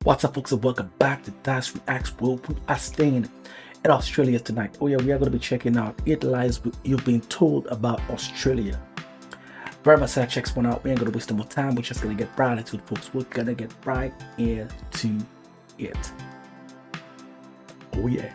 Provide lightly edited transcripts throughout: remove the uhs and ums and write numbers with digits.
What's up, folks, and welcome back to Dyce Reacts, where we are staying in Australia tonight. Oh yeah, we are going to be checking out 8 lies you've been told about Australia. Very much so, check this one out. We ain't going to waste no more time. We're just going to get right into it, folks. We're going to get right into it. Oh yeah.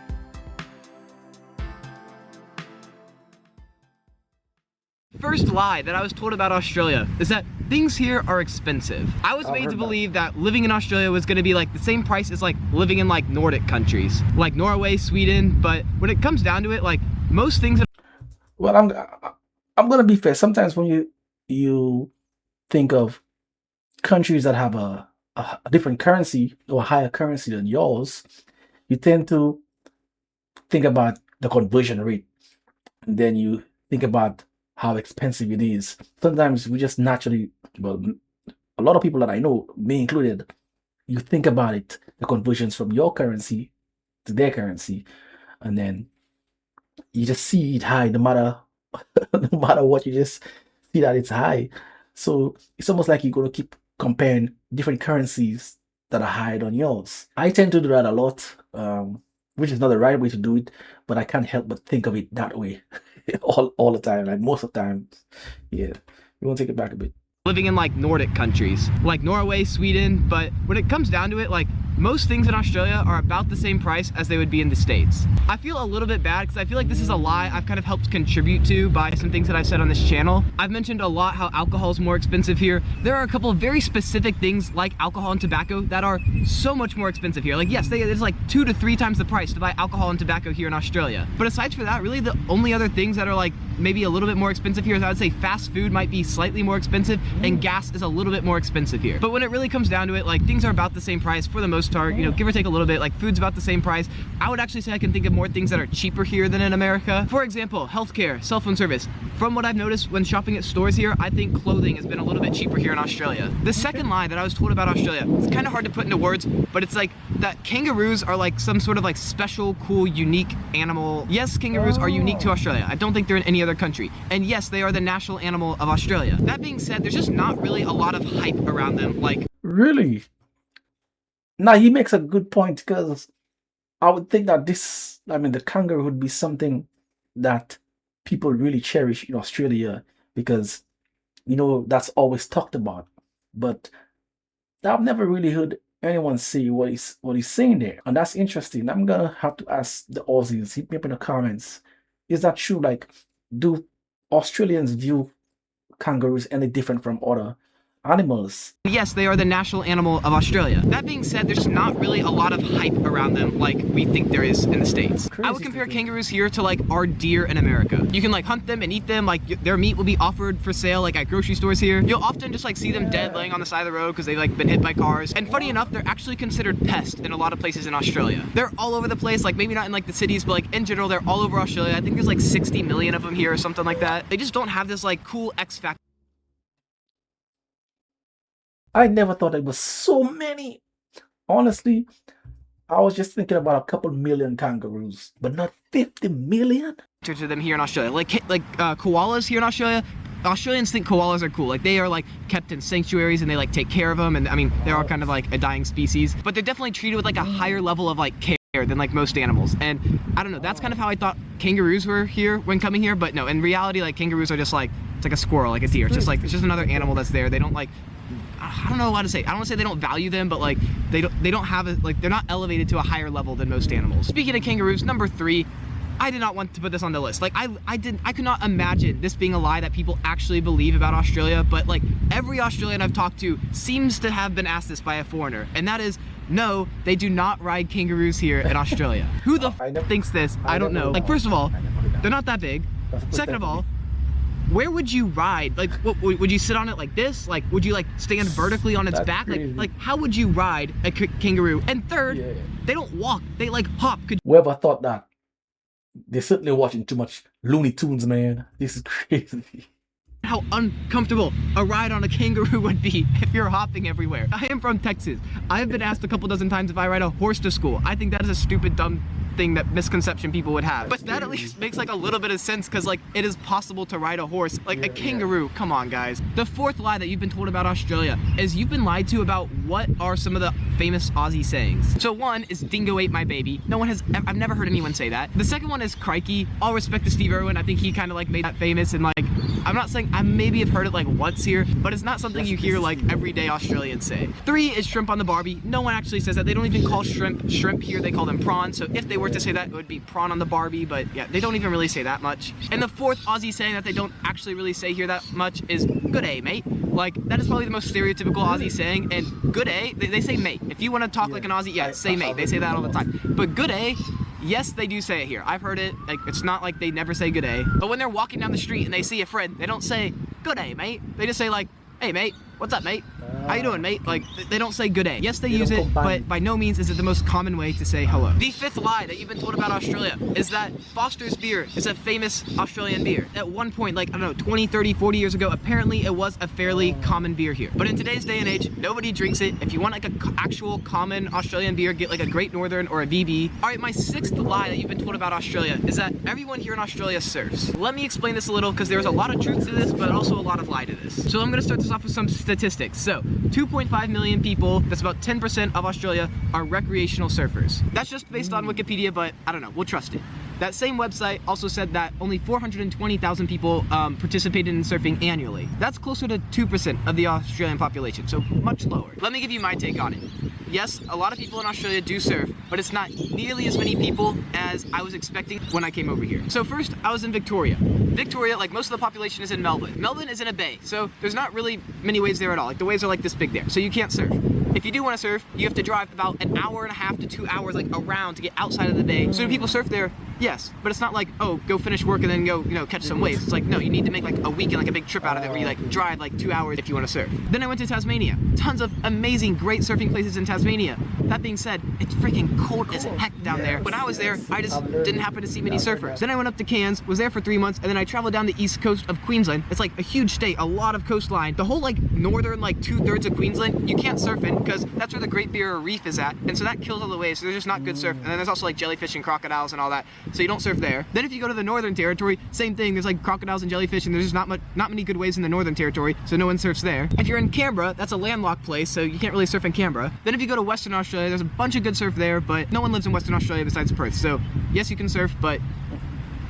First lie that I was told about Australia is that things here are expensive. I was made to believe that living in Australia was going to be like the same price as like living in like Nordic countries, like Norway, Sweden, but when it comes down to it, like most things. Well, I'm going to be fair. Sometimes when you think of countries that have a different currency or a higher currency than yours, you tend to think about the conversion rate, and then you think about how expensive it is. Sometimes we just naturally, well, a lot of people that I know, me included, you think about it, the conversions from your currency to their currency, and then you just see it high no matter no matter what, you just see that it's high. So it's almost like you're going to keep comparing different currencies that are higher than yours. I tend to do that a lot, which is not the right way to do it, but I can't help but think of it that way all the time, like most of the time. Yeah, you want to take it back a bit. Living in like Nordic countries, like Norway, Sweden, but when it comes down to it, like most things in Australia are about the same price as they would be in the States. I feel a little bit bad because I feel like this is a lie I've kind of helped contribute to by some things that I've said on this channel. I've mentioned a lot how alcohol is more expensive here. There are a couple of very specific things like alcohol and tobacco that are so much more expensive here. Like yes, it's like 2 to 3 times the price to buy alcohol and tobacco here in Australia. But aside from that, really the only other things that are like maybe a little bit more expensive here is I would say fast food might be slightly more expensive and gas is a little bit more expensive here. But when it really comes down to it, like things are about the same price for the most part, you know, give or take a little bit. Like food's about the same price. I would actually say I can think of more things that are cheaper here than in America. For example, healthcare, cell phone service. From what I've noticed when shopping at stores here, I think clothing has been a little bit cheaper here in Australia. The second lie that I was told about Australia, it's kind of hard to put into words, but it's like that kangaroos are like some sort of like special, cool, unique animal. Yes, kangaroos are unique to Australia. I don't think they're in any other country. And yes, they are the national animal of Australia. That being said, there's just not really a lot of hype around them. Like, really? Now he makes a good point, because I would think that the kangaroo would be something that people really cherish in Australia, because that's always talked about. But I've never really heard anyone say what he's saying there, and that's interesting. I'm gonna have to ask the Aussies. Hit me up in the comments. Is that true? Like, do Australians view kangaroos any different from other animals? Yes, they are the national animal of Australia. That being said, there's not really a lot of hype around them like we think there is in the States. I would compare kangaroos here to like our deer in America. You can like hunt them and eat them, like their meat will be offered for sale like at grocery stores here. You'll often just like see them dead laying on the side of the road because they've like been hit by cars. And funny enough, they're actually considered pests in a lot of places in Australia. They're all over the place, like maybe not in like the cities, but like in general, they're all over Australia. I think there's like 60 million of them here or something like that. They just don't have this like cool X factor. I never thought there was so many. Honestly, I was just thinking about a couple million kangaroos, but not 50 million? To them here in Australia. Like koalas here in Australia, Australians think koalas are cool. Like they are like kept in sanctuaries and they like take care of them. And I mean, they are kind of like a dying species, but they're definitely treated with like a higher level of like care than like most animals. And I don't know, that's kind of how I thought kangaroos were here when coming here. But no, in reality, like kangaroos are just like, it's like a squirrel, like a deer. It's just another animal that's there. They don't like, I don't know how to say. I don't want to say they don't value them, but like they don't have it, like they're not elevated to a higher level than most animals. Speaking of kangaroos, number 3, I did not want to put this on the list. Like I could not imagine this being a lie that people actually believe about Australia, but like every Australian I've talked to seems to have been asked this by a foreigner, and that is, no, they do not ride kangaroos here in Australia. Who the thinks this? I don't know. Like, first of all, they're not that big. Second of all, where would you ride? Like, what, would you sit on it like this? Like, would you like stand vertically on its back? Like how would you ride a kangaroo? And third, they don't walk, they like hop. Whoever thought that? They're certainly watching too much Looney Tunes, man. This is crazy. How uncomfortable a ride on a kangaroo would be if you're hopping everywhere. I am from Texas. I've been asked a couple dozen times if I ride a horse to school. I think that is a stupid, dumb thing that misconception people would have. But that at least makes like a little bit of sense, because like it is possible to ride a horse. Like a kangaroo, come on guys. The fourth lie that you've been told about Australia is you've been lied to about what are some of the famous Aussie sayings. So one is dingo ate my baby. No one has, I've never heard anyone say that. The second one is crikey. All respect to Steve Irwin. I think he kind of like made that famous, and like, I'm not saying, I maybe have heard it like once here, but it's not something you hear like everyday Australians say. 3 is shrimp on the barbie. No one actually says that. They don't even call shrimp here, they call them prawns. So if they were to say that, it would be prawn on the barbie, but yeah, they don't even really say that much. And the fourth Aussie saying that they don't actually really say here that much is good day, mate. Like, that is probably the most stereotypical Aussie saying, and good day, they say mate. If you want to talk like an Aussie, yeah, say mate. They say that all the time. But good day, yes, they do say it here. I've heard it. Like, it's not like they never say good day. But when they're walking down the street and they see a friend, they don't say good day, mate. They just say like, hey, mate. What's up, mate? How you doing, mate? Like, they don't say good day. Yes, they use it, but by no means is it the most common way to say hello. The fifth lie that you've been told about Australia is that Foster's beer is a famous Australian beer. At one point, like, I don't know, 20, 30, 40 years ago, apparently it was a fairly common beer here. But in today's day and age, nobody drinks it. If you want like an actual common Australian beer, get like a Great Northern or a VB. All right, my sixth lie that you've been told about Australia is that everyone here in Australia surfs. Let me explain this a little, because there's a lot of truth to this, but also a lot of lie to this. So I'm gonna start this off with some statistics. So 2.5 million people, that's about 10% of Australia, are recreational surfers. That's just based on Wikipedia, but I don't know, we'll trust it. That same website also said that only 420,000 people participated in surfing annually. That's closer to 2% of the Australian population, so much lower. Let me give you my take on it. Yes, a lot of people in Australia do surf, but it's not nearly as many people as I was expecting when I came over here. So first, I was in Victoria. Victoria, like most of the population, is in Melbourne. Melbourne is in a bay, so there's not really many waves there at all. Like the waves are like this big there, so you can't surf. If you do want to surf, you have to drive about an hour and a half to 2 hours like around to get outside of the bay. So do people surf there? Yes, but it's not like, oh, go finish work and then go, you know, catch some waves. It's like, no, you need to make like a weekend, like a big trip out of it where you like drive like 2 hours if you want to surf. Then I went to Tasmania. Tons of amazing, great surfing places in Tasmania. That being said, it's freaking cold as heck down there. When I was there, I just didn't happen to see many surfers. Then I went up to Cairns, was there for 3 months, and then I traveled down the east coast of Queensland. It's like a huge state, a lot of coastline. The whole like northern like 2/3 of Queensland, you can't surf in because that's where the Great Barrier Reef is at, and so that kills all the waves. So there's just not good surf. And then there's also like jellyfish and crocodiles and all that, so you don't surf there. Then if you go to the Northern Territory, same thing. There's like crocodiles and jellyfish, and there's just not many good waves in the Northern Territory, so no one surfs there. If you're in Canberra, that's a landlocked place, so you can't really surf in Canberra. Then if you go to Western Australia, there's a bunch of good surf there, but no one lives in Western Australia besides Perth. So yes, you can surf, but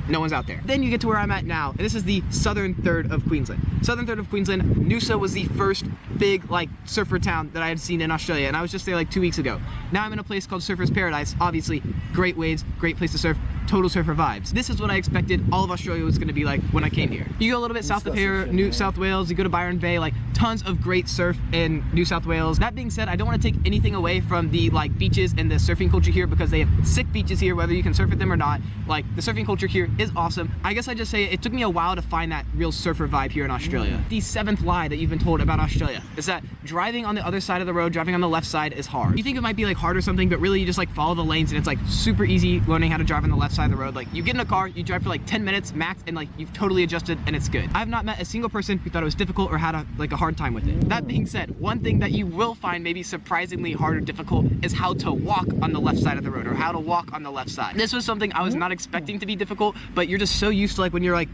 no one's out there. Then you get to where I'm at now, and this is the southern third of Queensland. Southern third of Queensland, Noosa was the first big like surfer town that I had seen in Australia, and I was just there like 2 weeks ago. Now I'm in a place called Surfers Paradise. Obviously, great waves, great place to surf, total surfer vibes. This is what I expected all of Australia was going to be like when I came here. You go a little bit south of here, New South Wales, you go to Byron Bay, like tons of great surf in New South Wales. That being said, I don't want to take anything away from the like beaches and the surfing culture here, because they have sick beaches here, whether you can surf at them or not. Like the surfing culture here is awesome. I guess I just say it took me a while to find that real surfer vibe here in Australia. The seventh lie that you've been told about Australia is that driving on the other side of the road, driving on the left side, is hard. You think it might be like hard or something, but really you just like follow the lanes, and it's like super easy learning how to drive on the left side of the road. Like you get in a car, you drive for like 10 minutes max, and like you've totally adjusted and it's good. I have not met a single person who thought it was difficult or had a hard time with it. That being said, one thing that you will find maybe surprisingly hard or difficult is how to walk on the left side of the road, or how to walk on the left side. This was something I was not expecting to be difficult, but you're just so used to like when you're like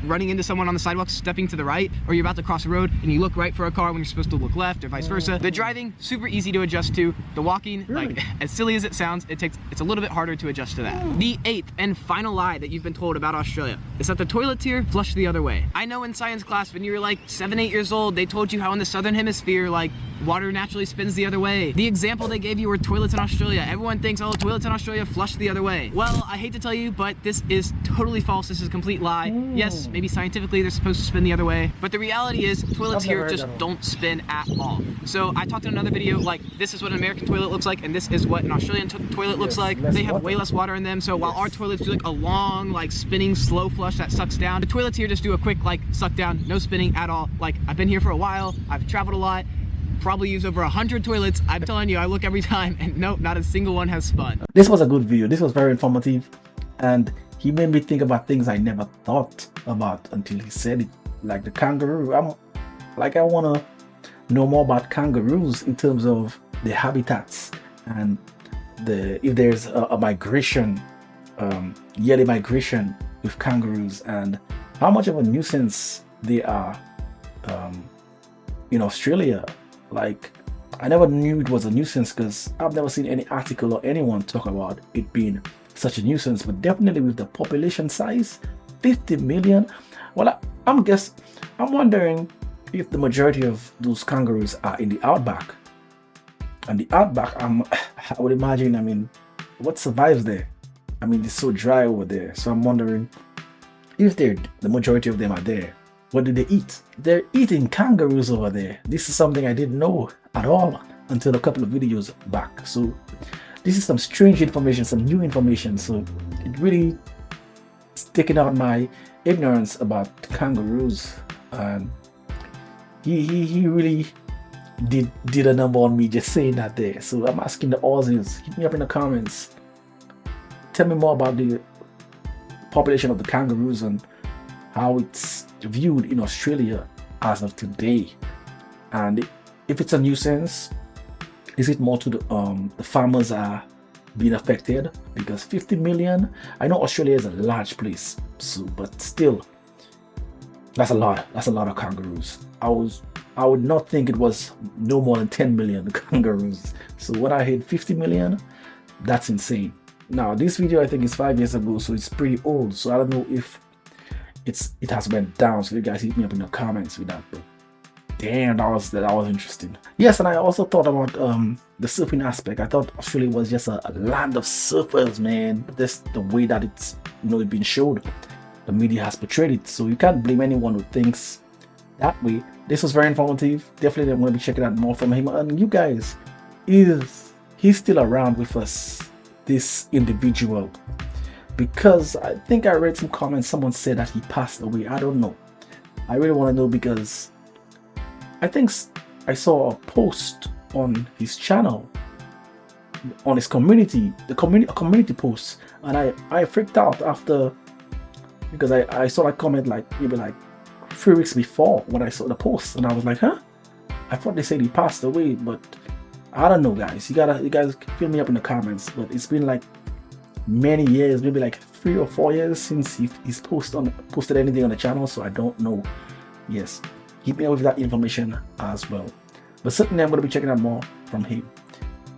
running into someone on the sidewalk, stepping to the right, or you're about to cross the road and you look right for a car when you're supposed to look left, or vice versa. The driving, super easy to adjust to. The walking, like as silly as it sounds, it's a little bit harder to adjust to that. The eighth and final lie that you've been told about Australia is that the toilets here flush the other way. I know in science class when you were like 7, 8 years old, they told you how in the southern hemisphere, like water naturally spins the other way. The example they gave you were toilets in Australia. Everyone thinks, oh, toilets in Australia flush the other way. Well, I hate to tell you, but this is totally false. This is a complete lie. Yes, maybe scientifically they're supposed to spin the other way, but the reality is toilets here just don't spin at all. So I talked in another video, like this is what an American toilet looks like, and this is what an Australian toilet looks like. They have way less water in them, so while our toilets do like a long, like spinning slow flush that sucks down, the toilets here just do a quick like suck down, no spinning at all. Like I've been here for a while, I've traveled a lot, probably used over 100 toilets. I'm telling you, I look every time and nope, not a single one has spun. This was a good video. This was very informative, and he made me think about things I never thought about until he said it. Like the kangaroo, I want to know more about kangaroos in terms of the habitats and if there's a migration yearly migration with kangaroos and how much of a nuisance they are in Australia. Like, I never knew it was a nuisance because I've never seen any article or anyone talk about it being such a nuisance. But definitely with the population size, 50 million. Well, I'm wondering if the majority of those kangaroos are in the outback. And the outback, I would imagine, I mean, what survives there? I mean, it's so dry over there. So I'm wondering if the majority of them are there. What do they eat? They're eating kangaroos over there. This is something I didn't know at all until a couple of videos back. So this is some strange information, some new information. So it really is taking out my ignorance about kangaroos. And he really did a number on me just saying that there. So I'm asking the Aussies, hit me up in the comments. Tell me more about the population of the kangaroos and how it's viewed in Australia as of today. And if it's a nuisance, is it more to the farmers are being affected? Because 50 million, I know Australia is a large place, so but still, that's a lot of kangaroos. I would not think it was no more than 10 million kangaroos. So when I hit 50 million, that's insane. Now this video I think is 5 years ago, so it's pretty old. So I don't know if it has went down. So you guys hit me up in the comments with that. But damn, that was interesting. Yes, and I also thought about the surfing aspect. I thought Australia was just a land of surfers, man. But that's the way that it's it's been showed. The media has portrayed it. So you can't blame anyone who thinks that way. This was very informative. Definitely I'm going to be checking out more from him. And you guys, he's still around with us, this individual? Because I think I read some comments, someone said that he passed away. I don't know. I really want to know because I think I saw a post on his channel, on his community, a community post, and I freaked out after, because I saw that comment like maybe like 3 weeks before when I saw the post, and I was like, huh? I thought they said he passed away, but I don't know, guys. You guys fill me up in the comments. But it's been like many years, maybe like 3 or 4 years since he's posted anything on the channel, so I don't know. Yes, keep me up with that information as well. But certainly I'm going to be checking out more from him.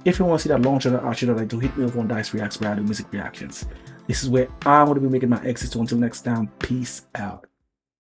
If you want to see that long channel archer that I do, hit me up on Dyce Reacts where I do music reactions. This is where I'm going to be making my exit. So until next time, peace out.